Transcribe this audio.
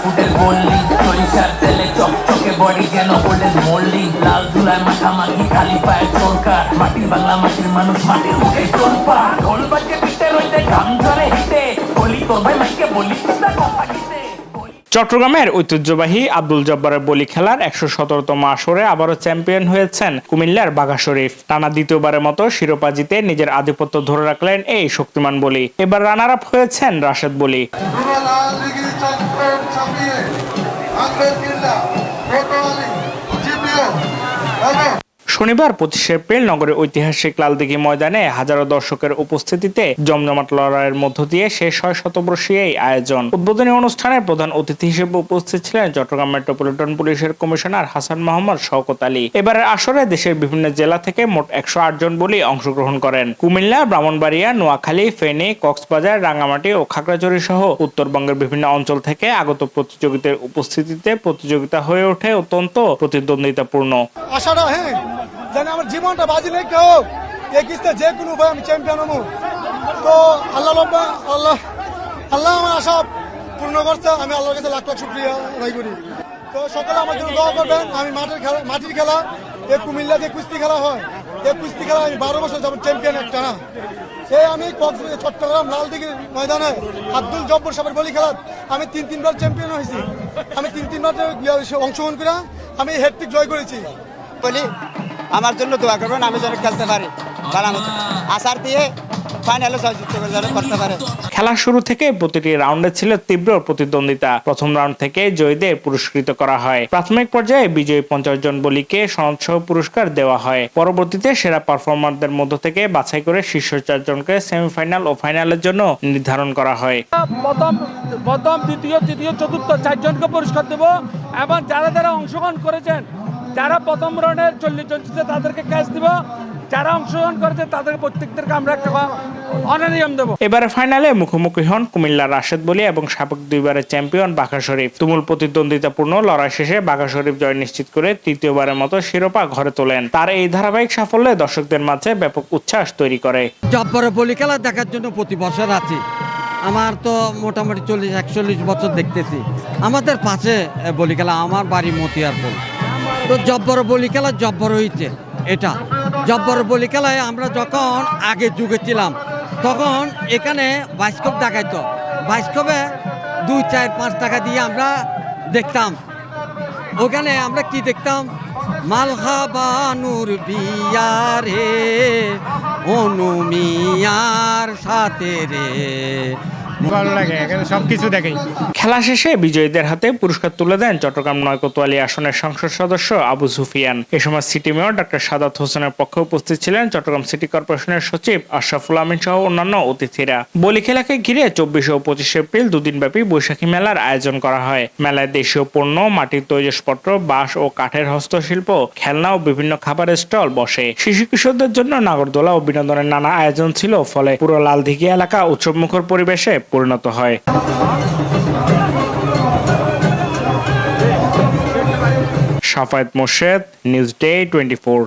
ফুটের গোল্ডি সরিষার তেলে চকচকে বডি যেন গোল্ডেন মোল্ডি লাল ধুলায় মাখামাখি খালি পায়ে চোরকার মাটির বাংলা মাটির মানুষ মাটির মুখে চোরপা ঢোল বাজে পিঠে রইতে গান ধরে হিতে বলি তোর ভাই মাইকে বলি না কথা গীতে। চট্টগ্রামের ঐতিহ্যবাহী আব্দুল জব্বারের বলি খেলার ১১৭তম আসরে আবারও চ্যাম্পিয়ন হয়েছেন কুমিল্লার বাঘা শরীফ। টানা দ্বিতীয়বারের মতো শিরোপা জিতে নিজের আধিপত্য ধরে রাখলেন এই শক্তিমান বলি। এবার রানার আপ হয়েছেন রাশেদ বলি। শনিবার ২৫ এপ্রিল নগরের ঐতিহাসিক লালদিঘি ময়দানে হাজারো দর্শকের উপস্থিতিতে জমজমাট লড়াইয়ের মধ্য দিয়ে শেষ হয় শতবর্ষী এই আয়োজন। উদ্বোধনী অনুষ্ঠানে প্রধান অতিথি হিসেবে উপস্থিত ছিলেন চট্টগ্রাম মেট্রোপলিটন পুলিশের কমিশনার হাসান মোহাম্মদ শওকত আলী। এবারের আসরে দেশের বিভিন্ন জেলা থেকে মোট ১০৮ জন বলি অংশগ্রহণ করেন। কুমিল্লা, ব্রাহ্মণবাড়িয়া, নোয়াখালী, ফেনী, কক্সবাজার, রাঙ্গামাটি ও খাগড়াছড়ি সহ উত্তরবঙ্গের বিভিন্ন অঞ্চল থেকে আগত প্রতিযোগীদের উপস্থিতিতে প্রতিযোগিতা হয়ে ওঠে অত্যন্ত প্রতিদ্বন্দ্বিতাপূর্ণ। যেন আমার জীবনটা বাজি লেখা হোক, এই কিস্তে যে কোনো উপায় আমি চ্যাম্পিয়ন হবো। তো আল্লাহ আমার আশা পূর্ণ করছে। আমি আল্লাহর কাছে লাখ লাখ শুকরিয়া আদায় করি। তো সকালে আমার জন্য দোয়া করবেন। আমি মাটির খেলা এই কুমিল্লা যে কুস্তি খেলা হয়, এই কুস্তি খেলা আমি ১২ বছর যাবো চ্যাম্পিয়ন একটা না। এই আমি চট্টগ্রাম লালদিঘির ময়দানে আব্দুল জব্বর সাহেবের বলি খেলা আমি তিনবার চ্যাম্পিয়ন হয়েছি। আমি তিনবার অংশগ্রহণ করে আমি হ্যাটট্রিক জয় করেছি। বলি আমার জন্য দোয়া করবেন, আমি যেন খেলতে পারি আশার দিয়ে ফাইনালে জয়যুক্ত করতে পারে। খেলা শুরু থেকে প্রতিটি রাউন্ডে ছিল তীব্র প্রতিদ্বন্দ্বিতা। প্রথম রাউন্ড থেকে জয়ীদের পুরস্কৃত করা হয়। প্রাথমিক পর্যায়ে বিজয়ী ৫০ জন বলিকে সনদসহ পুরস্কার দেওয়া হয়। পরবর্তীতে সেরা পারফরমারদের মধ্য থেকে বাছাই করে শীর্ষ ৪ জনকে সেমিফাইনাল ও ফাইনালের জন্য নির্ধারণ করা হয়। প্রথম দ্বিতীয় তৃতীয় চতুর্থ ৪ জনকে পুরস্কার দেব এবং যারা অংশগ্রহণ করেছেন, যারা প্রথম রাউন্ডের ৪০ জন ছিল তাদেরকে ক্যাশ দিব, যারা অংশগ্রহণ করেছে তাদের প্রত্যেকদেরকে আমরা একটা অনারিয়াম দেব। এবারে ফাইনালে মুখোমুখি হন কুমিল্লার রাশেদ বলি এবং সাবেক ২ বারের চ্যাম্পিয়ন বাঘা শরীফ। তুমুল প্রতিদ্বন্দ্বিতাপূর্ণ লড়াই শেষে বাঘা শরীফ জয় নিশ্চিত করে তৃতীয়বারের মতো শিরোপা ঘরে তোলেন। তার এই ধারাবাহিক সাফল্যে দর্শকদের মাঝে ব্যাপক উচ্ছ্বাস তৈরি করে। জব্বরের বলি খেলা দেখার জন্য প্রতি বছর আছি। আমার তো মোটামুটি ৪০-৪১ বছর দেখতেছি। আমাদের পাশে বলি খেলা, আমার বাড়ি মতিয়ারপুর। তো জব্বর বলি খেলা জব্বর হয়েছে। এটা জব্বর বলি খেলায় আমরা যখন আগে যুগে ছিলাম তখন এখানে বাস্কপ দেখাইতো। বাস্কপে ২, ৪, ৫ টাকা দিয়ে আমরা দেখতাম। ওখানে আমরা কি দেখতাম, মালহাবানুর বিয়ারে অনু মিয়ার সাথে রে। ভালো লাগে, এখানে সবকিছু দেখে। খেলা শেষে বিজয়ীদের হাতে পুরস্কার তুলে দেন চট্টগ্রাম ৯ কোতোয়ালি আসনের সংসদ সদস্য আবু সুফিয়ান। এ সময় সিটি মেয়র ডক্টর সাদাত হোসেনের পক্ষে উপস্থিত ছিলেন চট্টগ্রাম সিটি কর্পোরেশনের সচিব আশরাফুল আমিন সহ অন্যান্য অতিথিরা। বলি খেলাকে ঘিরে ২৪ ও ২৫ এপ্রিল দুদিনব্যাপী বৈশাখী মেলার আয়োজন করা হয়। মেলায় দেশীয় পণ্য, মাটির তৈজসপত্র, বাঁশ ও কাঠের হস্তশিল্প, খেলনা ও বিভিন্ন খাবারের স্টল বসে। শিশু কিশোরদের জন্য নাগরদোলা ও বিনোদনের নানা আয়োজন ছিল। ফলে পুরো লালদিঘি এলাকা উৎসবমুখর পরিবেশে পরিণত হয়। Shafayet Morshed, news day 24।